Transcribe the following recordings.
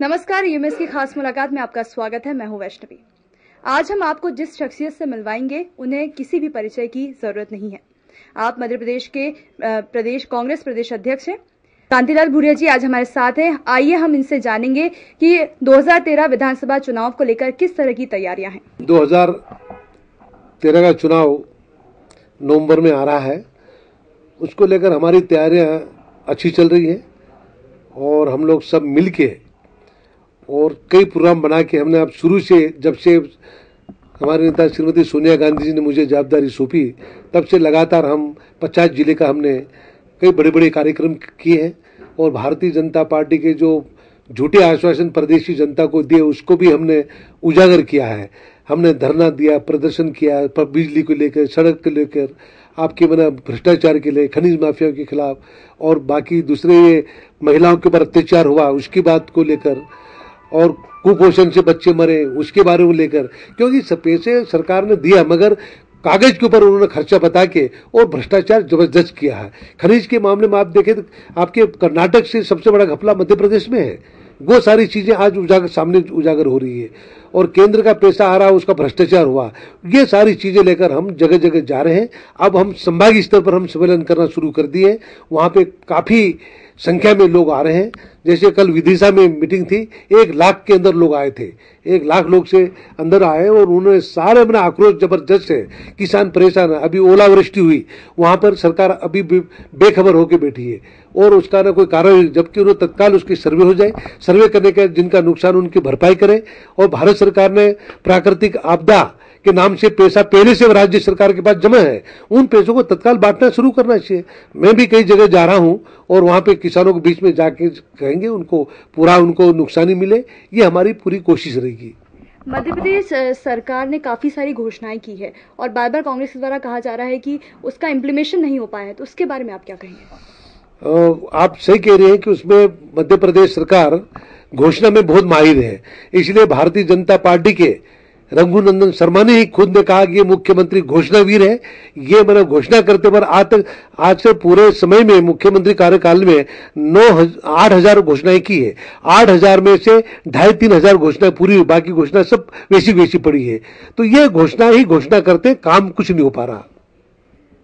नमस्कार, यूएमएस की खास मुलाकात में आपका स्वागत है। मैं हूं वैष्णवी। आज हम आपको जिस शख्सियत से मिलवाएंगे उन्हें किसी भी परिचय की जरूरत नहीं है। आप मध्य प्रदेश के प्रदेश कांग्रेस प्रदेश अध्यक्ष हैं कांतिलाल भूरिया जी आज हमारे साथ हैं। आइए हम इनसे जानेंगे कि 2013 विधानसभा चुनाव को लेकर किस तरह की तैयारियां हैं। 2013 का चुनाव नवंबर में आ रहा है, उसको लेकर हमारी तैयारियां अच्छी चल रही है और हम लोग सब मिलके और कई प्रोग्राम बना के हमने अब शुरू से, जब से हमारे नेता श्रीमती सोनिया गांधी जी ने मुझे जवाबदारी सौंपी, तब से लगातार हम 50 जिले का हमने कई बड़े बड़े कार्यक्रम किए हैं और भारतीय जनता पार्टी के जो झूठे आश्वासन प्रदेशी जनता को दिए उसको भी हमने उजागर किया है। हमने धरना दिया, प्रदर्शन किया, बिजली को लेकर, सड़क को लेकर, आपके भ्रष्टाचार के लिए, खनिज माफिया के खिलाफ और बाकी दूसरे महिलाओं के ऊपर अत्याचार हुआ उसकी बात को लेकर और कुपोषण से बच्चे मरे उसके बारे में लेकर, क्योंकि पैसे सरकार ने दिया मगर कागज के ऊपर उन्होंने खर्चा बता के और भ्रष्टाचार जबरदस्त किया है। खनिज के मामले में आप देखें तो आपके कर्नाटक से सबसे बड़ा घपला मध्य प्रदेश में है। वो सारी चीजें आज सामने उजागर हो रही है और केंद्र का पैसा आ रहा है, उसका भ्रष्टाचार हुआ। ये सारी चीजें लेकर हम जगह जगह जा रहे हैं। अब हम संभागीय स्तर पर हम सम्मेलन करना शुरू कर दिए। वहां पे काफी संख्या में लोग आ रहे हैं। जैसे कल विदिशा में मीटिंग थी, 1 लाख के अंदर लोग आए थे। 1 लाख लोग से अंदर आए और उन्होंने सारे अपना आक्रोश जबरदस्त है। किसान परेशान है। अभी ओलावृष्टि हुई, वहां पर सरकार अभी बेखबर होकर बैठी है और उसका ना कोई कारण, जबकि उन्हें तत्काल उसकी सर्वे हो जाए, सर्वे करने के जिनका नुकसान उनकी भरपाई करें। और भारत सरकार ने प्राकृतिक आपदा के नाम से पैसा पहले से राज्य सरकार के पास जमा है, उन पैसों को तत्काल बांटना शुरू करना चाहिए। मैं भी कई जगह जा रहा हूं और वहां पे किसानों के बीच में जाके कहेंगे उनको पूरा उनको नुकसानी मिले। ये हमारी पूरी कोशिश रहेगी। मध्य प्रदेश सरकार ने काफी सारी घोषणाएं की है और बार बार कांग्रेस के द्वारा कहा जा रहा है कि उसका इम्प्लीमेशन नहीं हो पाया है, तो उसके बारे में आप क्या कहेंगे? आप सही कह रहे हैं कि उसमें मध्य प्रदेश सरकार घोषणा में बहुत माहिर है। इसलिए भारतीय जनता पार्टी के रघुनंदन शर्मा ने ही खुद ने कहा कि ये मुख्यमंत्री घोषणावीर है। ये घोषणा करते पर आज से पूरे समय में मुख्यमंत्री कार्यकाल में 8,000 घोषणाएं की है। 8,000 में से 2,500-3,000 घोषणाएं पूरी हुई, बाकी घोषणा सब वैसी पड़ी है। तो ये घोषणा करते, काम कुछ नहीं हो पा रहा।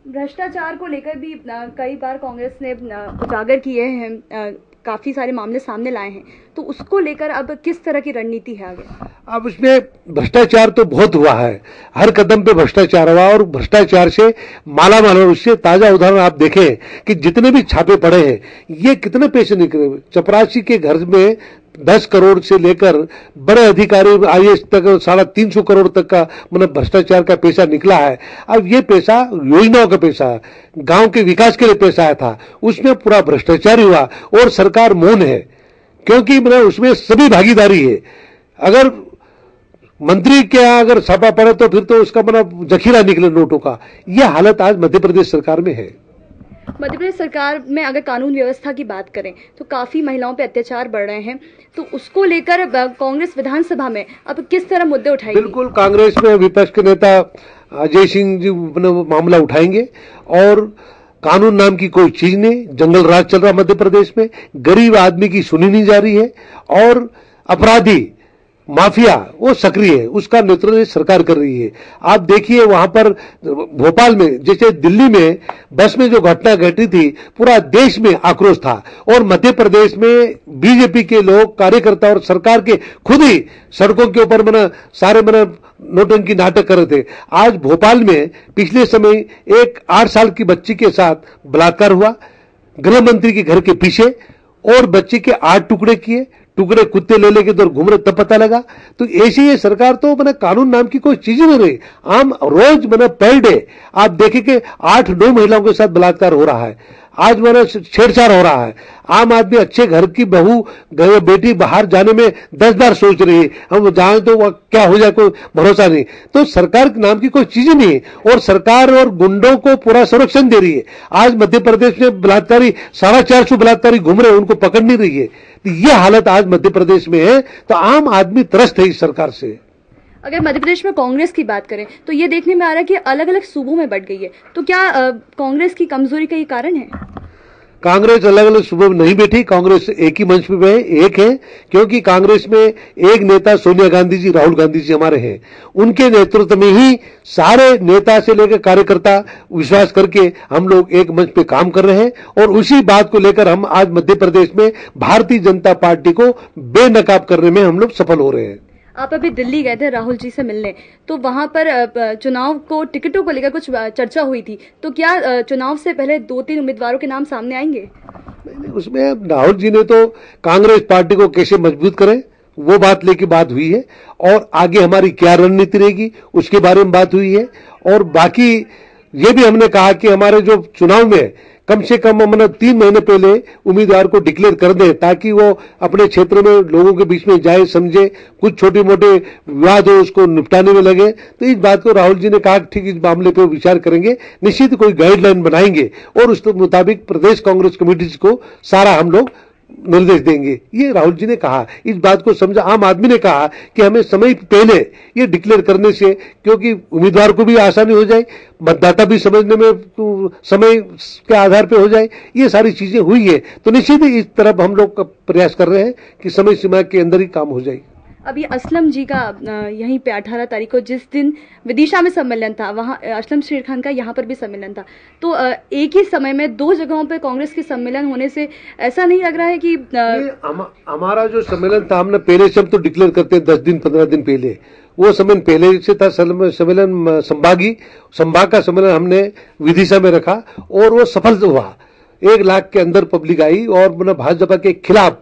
भ्रष्टाचार को लेकर भी कई बार कांग्रेस ने उजागर किए हैं, काफी सारे मामले सामने लाए हैं, तो उसको लेकर अब किस तरह की रणनीति है आगे? अब उसमें भ्रष्टाचार तो बहुत हुआ है, हर कदम पे भ्रष्टाचार हुआ और भ्रष्टाचार से मालामाल। और उससे ताजा उदाहरण आप देखें कि जितने भी छापे पड़े हैं, ये कितने पैसे निकले। चपरासी के घर में 10 करोड़ से लेकर बड़े अधिकारी आईएएस तक 350 करोड़ तक का भ्रष्टाचार का पैसा निकला है। अब ये पैसा योजनाओं का पैसा, गांव के विकास के लिए पैसा आया था, उसमें पूरा भ्रष्टाचार हुआ और सरकार मौन है, क्योंकि उसमें सभी भागीदारी है। अगर मंत्री के अगर छापा पड़े तो फिर तो उसका जखीरा निकले नोटों का। यह हालत आज मध्य प्रदेश सरकार में है। मध्य प्रदेश सरकार में अगर कानून व्यवस्था की बात करें तो काफी महिलाओं पे अत्याचार बढ़ रहे हैं, तो उसको लेकर कांग्रेस विधानसभा में अब किस तरह मुद्दे उठाएगी? बिल्कुल, कांग्रेस में विपक्ष के नेता अजय सिंह जी मामला उठाएंगे और कानून नाम की कोई चीज नहीं, जंगल राज चल रहा मध्य प्रदेश में, गरीब आदमी की सुनी नहीं जा रही है और अपराधी माफिया वो सक्रिय है, उसका नेतृत्व सरकार कर रही है। आप देखिए वहां पर भोपाल में, जैसे दिल्ली में बस में जो घटना घटी थी, पूरा देश में आक्रोश था और मध्य प्रदेश में बीजेपी के लोग, कार्यकर्ता और सरकार के खुद ही सड़कों के ऊपर सारे नोटंकी नाटक कर रहे थे। आज भोपाल में पिछले समय एक 8 साल की बच्ची के साथ बलात्कार हुआ, गृह मंत्री के घर के पीछे, और बच्चे के 8 टुकड़े किए, टुकड़े कुत्ते ले लेके तो घूम रहे, तब पता लगा। तो ऐसी ये सरकार तो कानून नाम की कोई चीज नहीं रही। आम रोज पर डे आप देखें कि 8-9 महिलाओं के साथ बलात्कार हो रहा है, आज छेड़छाड़ हो रहा है। आम आदमी अच्छे घर की बहू बेटी बाहर जाने में 10 बार सोच रही है, हम जाए तो वह क्या हो जाए कोई भरोसा नहीं। तो सरकार नाम की कोई चीज नहीं है और सरकार और गुंडों को पूरा संरक्षण दे रही है। आज मध्य प्रदेश में बलात्कारी 450 बलात्कारी घूम रहे, उनको पकड़ नहीं रही है। तो ये हालत आज मध्य प्रदेश में है, तो आम आदमी त्रस्त है इस सरकार से। अगर मध्य प्रदेश में कांग्रेस की बात करें तो ये देखने में आ रहा है कि अलग अलग सूबों में बढ़ गई है, तो क्या कांग्रेस की कमजोरी का ये कारण है? कांग्रेस अलग अलग सूबे में नहीं बैठी, कांग्रेस एक ही मंच पे एक है, क्योंकि कांग्रेस में एक नेता सोनिया गांधी जी, राहुल गांधी जी हमारे हैं। उनके नेतृत्व में ही सारे नेता से लेकर कार्यकर्ता विश्वास करके हम लोग एक मंच पे काम कर रहे हैं, और उसी बात को लेकर हम आज मध्य प्रदेश में भारतीय जनता पार्टी को बेनकाब करने में हम लोग सफल हो रहे हैं। आप अभी दिल्ली गए थे राहुल जी से मिलने, तो वहां पर चुनाव को टिकटों को लेकर कुछ चर्चा हुई थी, तो क्या चुनाव से पहले 2-3 उम्मीदवारों के नाम सामने आएंगे? उसमें राहुल जी ने तो कांग्रेस पार्टी को कैसे मजबूत करें वो बात लेके बात हुई है, और आगे हमारी क्या रणनीति रहेगी उसके बारे में बात हुई है। और बाकी ये भी हमने कहा कि हमारे जो चुनाव में कम से कम हमने 3 महीने पहले उम्मीदवार को डिक्लेयर कर दें, ताकि वो अपने क्षेत्र में लोगों के बीच में जाए, समझे, कुछ छोटे मोटे विवाद हो उसको निपटाने में लगे। तो इस बात को राहुल जी ने कहा ठीक इस मामले पर विचार करेंगे, निश्चित कोई गाइडलाइन बनाएंगे और उसके मुताबिक प्रदेश कांग्रेस कमेटी को सारा हम लोग निर्देश देंगे, ये राहुल जी ने कहा। इस बात को समझा, आम आदमी ने कहा कि हमें समय पहले ये डिक्लेयर करने से, क्योंकि उम्मीदवार को भी आसानी हो जाए, मतदाता भी समझने में समय के आधार पे हो जाए, ये सारी चीजें हुई है। तो निश्चित ही इस तरफ हम लोग प्रयास कर रहे हैं कि समय सीमा के अंदर ही काम हो जाए। अभी असलम जी का यहीं पे 18 तारीख को जिस दिन विदिशा में सम्मेलन था, वहाँ असलम शेर खान का यहाँ पर भी सम्मेलन था, तो एक ही समय में 2 जगहों पे कांग्रेस के सम्मेलन होने से ऐसा नहीं लग रहा है कि हमारा जो सम्मेलन था, हमने पहले से हम तो डिक्लेयर करते हैं 10 दिन 15 दिन पहले, वो सम्मेलन पहले से था। सम्मेलन संभाग का सम्मेलन हमने विदिशा में रखा और वो सफल हुआ। 1 लाख के अंदर पब्लिक आई, और मतलब भाजपा के खिलाफ,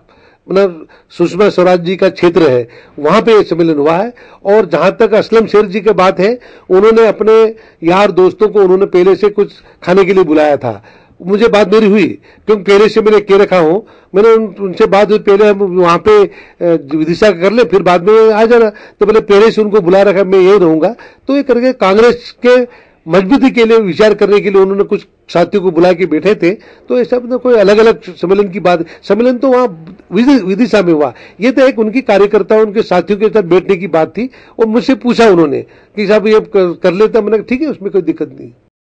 मतलब सुषमा स्वराज जी का क्षेत्र है, वहां पे सम्मेलन हुआ है। और जहां तक असलम शेर जी की बात है, उन्होंने अपने यार दोस्तों को उन्होंने पहले से कुछ खाने के लिए बुलाया था। मुझे बात मेरी हुई, क्योंकि पहले से मैंने कह रखा हूं, मैंने उनसे बात हुई, पहले हम वहां पे विदिशा कर ले, फिर बाद में आ जाना। तो पहले से उनको बुला रखा, मैं यही रहूंगा। तो ये करके कांग्रेस के मजबूती के लिए विचार करने के लिए उन्होंने कुछ साथियों को बुला के बैठे थे। तो ऐसा कोई अलग अलग सम्मेलन की बात, सम्मेलन तो वहां विदिशा में हुआ। ये तो एक उनकी कार्यकर्ताओं, उनके साथियों के साथ बैठने की बात थी, और मुझसे पूछा उन्होंने कि साहब ये कर लेता। मैंने ठीक है, उसमें कोई दिक्कत नहीं।